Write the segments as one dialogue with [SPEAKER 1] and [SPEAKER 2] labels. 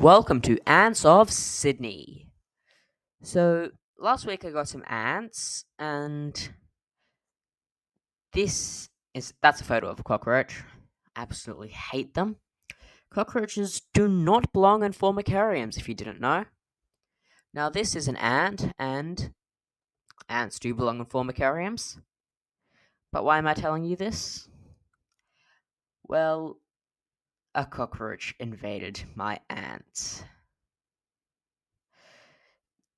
[SPEAKER 1] Welcome to Ants of Sydney. So, last week I got some ants, and that's a photo of a cockroach. Absolutely hate them. Cockroaches do not belong in formicariums, if you didn't know. Now, this is an ant, and ants do belong in formicariums. But why am I telling you this? Well, a cockroach invaded my ants.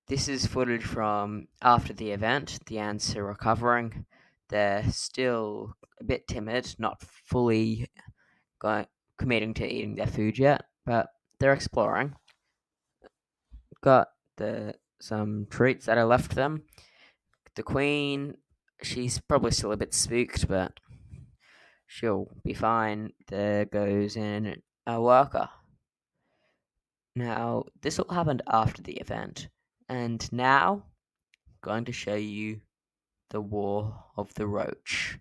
[SPEAKER 1] This is footage from after the event. The ants are recovering. They're still a bit timid, not fully committing to eating their food yet, but they're exploring. Got some treats that I left them. The queen, she's probably still a bit spooked, but she'll be fine. There goes in a worker. Now, this all happened after the event, and now I'm going to show you the War of the Roach.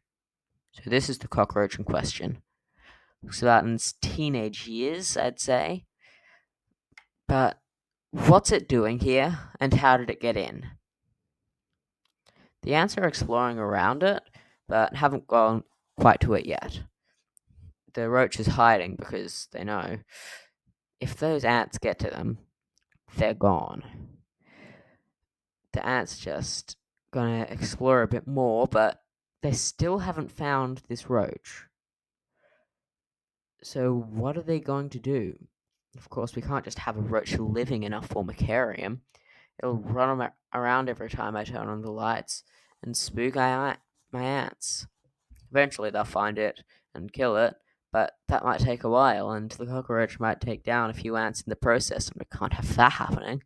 [SPEAKER 1] So this is the cockroach in question. Looks about in its teenage years, I'd say. But what's it doing here, and how did it get in? The ants are exploring around it, but haven't gone quite to it yet. The roach is hiding because they know if those ants get to them, they're gone. The ants just gonna explore a bit more, but they still haven't found this roach. So what are they going to do? Of course, we can't just have a roach living in our formicarium. It'll run around every time I turn on the lights and spook my ants. Eventually, they'll find it and kill it, but that might take a while, and the cockroach might take down a few ants in the process, and we can't have that happening.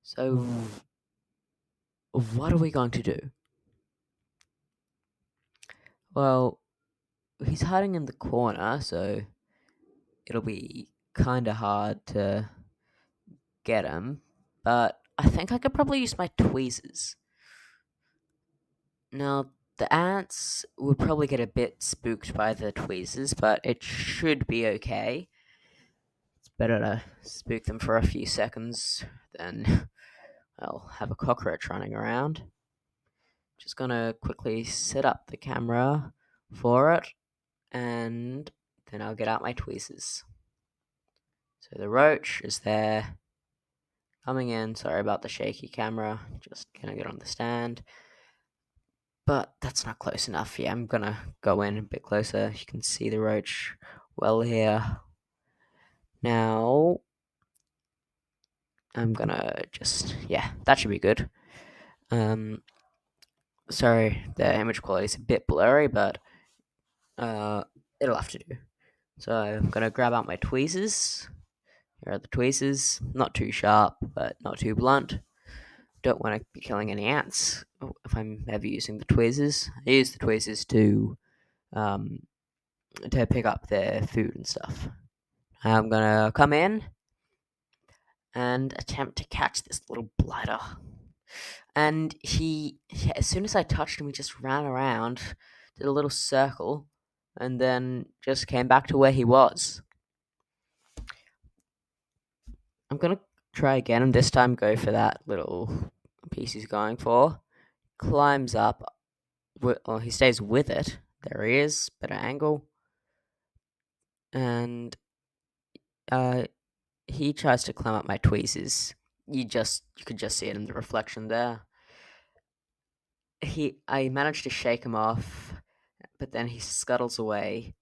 [SPEAKER 1] So, what are we going to do? Well, he's hiding in the corner, so it'll be kinda hard to get him, but I think I could probably use my tweezers. Now, the ants would probably get a bit spooked by the tweezers, but it should be okay. It's better to spook them for a few seconds than, well, have a cockroach running around. Just gonna quickly set up the camera for it, and then I'll get out my tweezers. So the roach is there, coming in. Sorry about the shaky camera, just gonna get on the stand. But that's not close enough. Yeah, I'm gonna go in a bit closer. You can see the roach well here. Now, I'm gonna that should be good. Sorry, the image quality is a bit blurry, but it'll have to do. So I'm gonna grab out my tweezers. Here are the tweezers. Not too sharp, but not too blunt. Don't want to be killing any ants if I'm ever using the tweezers. I use the tweezers to pick up their food and stuff. I'm gonna come in and attempt to catch this little blighter. And as soon as I touched him, he just ran around, did a little circle, and then just came back to where he was. I'm gonna try again, and this time go for that little piece he's going for. Climbs up, well, he stays with it. There he is, better angle. And he tries to climb up my tweezers. You could just see it in the reflection there. I managed to shake him off, but then he scuttles away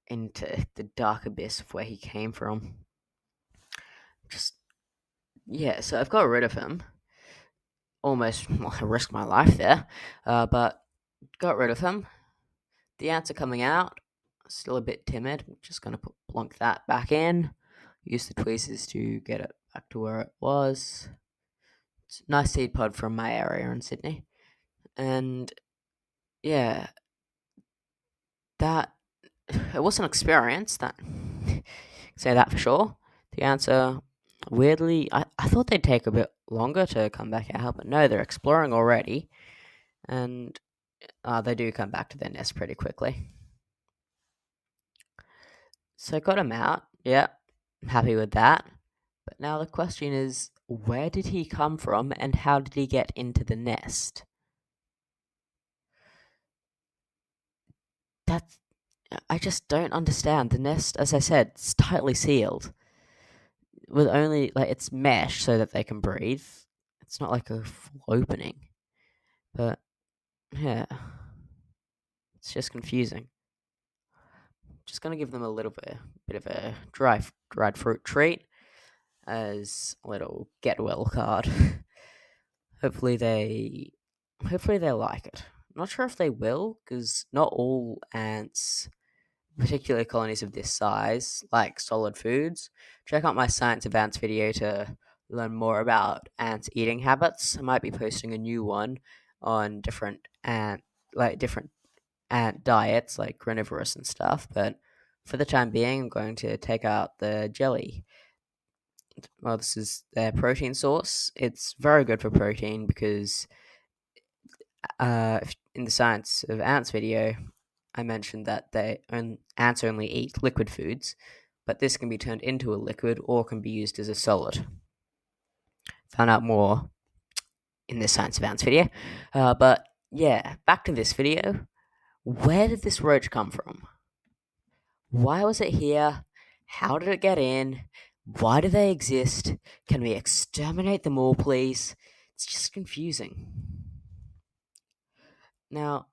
[SPEAKER 1] into the dark abyss of where he came from. So I've got rid of him. Almost, well, I risked my life there, but got rid of him. The ants are coming out. Still a bit timid. I'm just gonna plonk that back in. Use the tweezers to get it back to where it was. It's a nice seed pod from my area in Sydney. And yeah, it was an experience. That say that for sure. The answer, weirdly, I thought they'd take a bit longer to come back out, but no, they're exploring already, and they do come back to their nest pretty quickly. So I got them out. Yeah, I'm happy with that. But now the question is, where did he come from and how did he get into the nest? That's I just don't understand. The nest, as I said, is tightly sealed with only like it's mesh so that they can breathe. It's not like a full opening. But yeah, it's just confusing. Just gonna give them a little bit of a dried fruit treat as a little get well card. hopefully they, hopefully they like it. I'm not sure if they will, because not all ants, particularly colonies of this size, like solid foods. Check out my Science of Ants video to learn more about ants' eating habits. I might be posting a new one on different ant diets, like carnivorous and stuff. But for the time being, I'm going to take out the jelly. Well, this is their protein source. It's very good for protein because in the Science of Ants video, I mentioned that ants only eat liquid foods, but this can be turned into a liquid or can be used as a solid. Found out more in the Science of Ants video. But yeah, back to this video. Where did this roach come from? Why was it here? How did it get in? Why do they exist? Can we exterminate them all, please? It's just confusing. Now,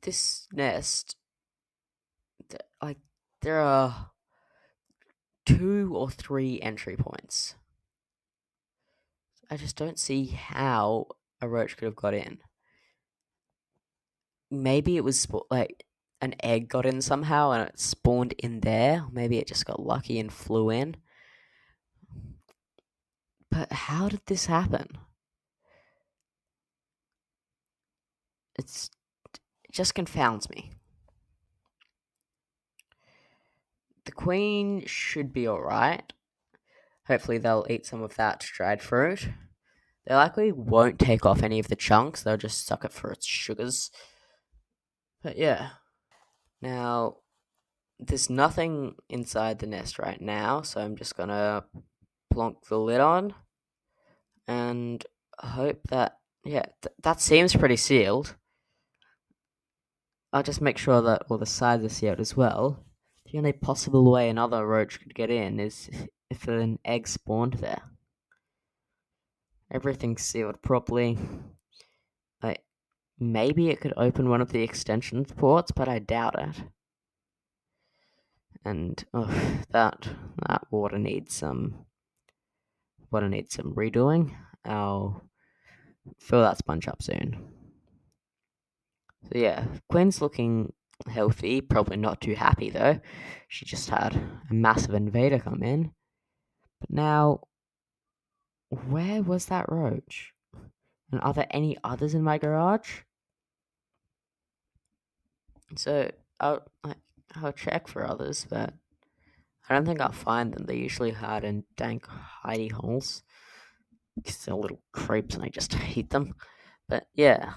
[SPEAKER 1] this nest, like, there are 2 or 3 entry points. I just don't see how a roach could have got in. Maybe it was like an egg got in somehow and it spawned in there. Maybe it just got lucky and flew in. But how did this happen? It just confounds me. The queen should be alright. Hopefully, they'll eat some of that dried fruit. They likely won't take off any of the chunks, they'll just suck it for its sugars. But yeah. Now, there's nothing inside the nest right now, so I'm just gonna plonk the lid on and hope that, yeah, that seems pretty sealed. I'll just make sure that all the sides are sealed as well. The only possible way another roach could get in is if an egg spawned there. Everything's sealed properly. Like, maybe it could open one of the extension ports, but I doubt it. And that water needs some redoing. I'll fill that sponge up soon. So yeah, Quinn's looking healthy. Probably not too happy though. She just had a massive invader come in. But now, where was that roach? And are there any others in my garage? So I'll check for others, but I don't think I'll find them. They usually hide in dank hidey holes. Because they're little creeps and I just hate them. But yeah.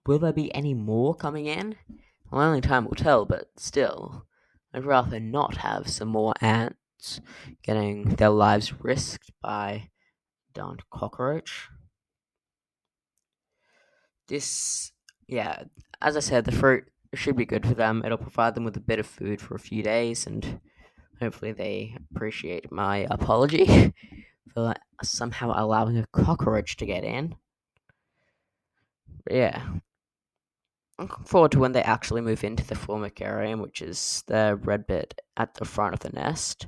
[SPEAKER 1] Will there be any more coming in? Well, only time will tell, but still, I'd rather not have some more ants getting their lives risked by darned cockroach. This, yeah, as I said, the fruit should be good for them. It'll provide them with a bit of food for a few days, and hopefully they appreciate my apology for somehow allowing a cockroach to get in. But yeah, I'm looking forward to when they actually move into the formicarium, which is the red bit at the front of the nest.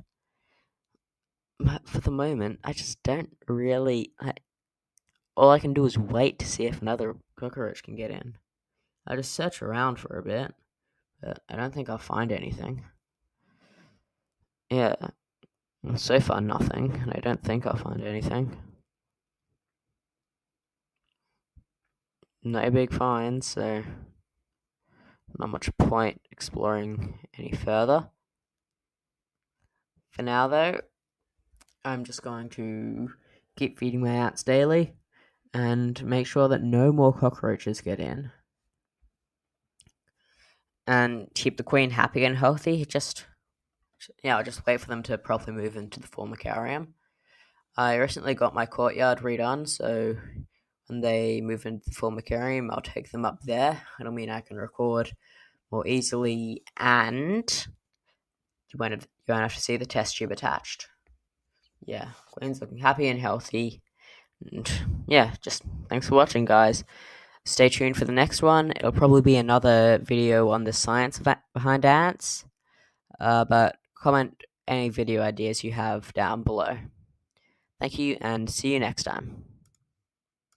[SPEAKER 1] But for the moment, I just don't really. All I can do is wait to see if another cockroach can get in. I just search around for a bit, but I don't think I'll find anything. Yeah, so far nothing, and I don't think I'll find anything. No big finds, so not much point exploring any further. For now, though, I'm just going to keep feeding my ants daily and make sure that no more cockroaches get in. and keep the queen happy and healthy, just wait for them to properly move into the formicarium. I recently got my courtyard redone, so when they move into the formicarium, I'll take them up there. It'll mean I can record more easily, and you won't have to see the test tube attached. Yeah, Queen's looking happy and healthy. And yeah, just thanks for watching, guys. Stay tuned for the next one. It'll probably be another video on the science behind ants. But comment any video ideas you have down below. Thank you, and see you next time.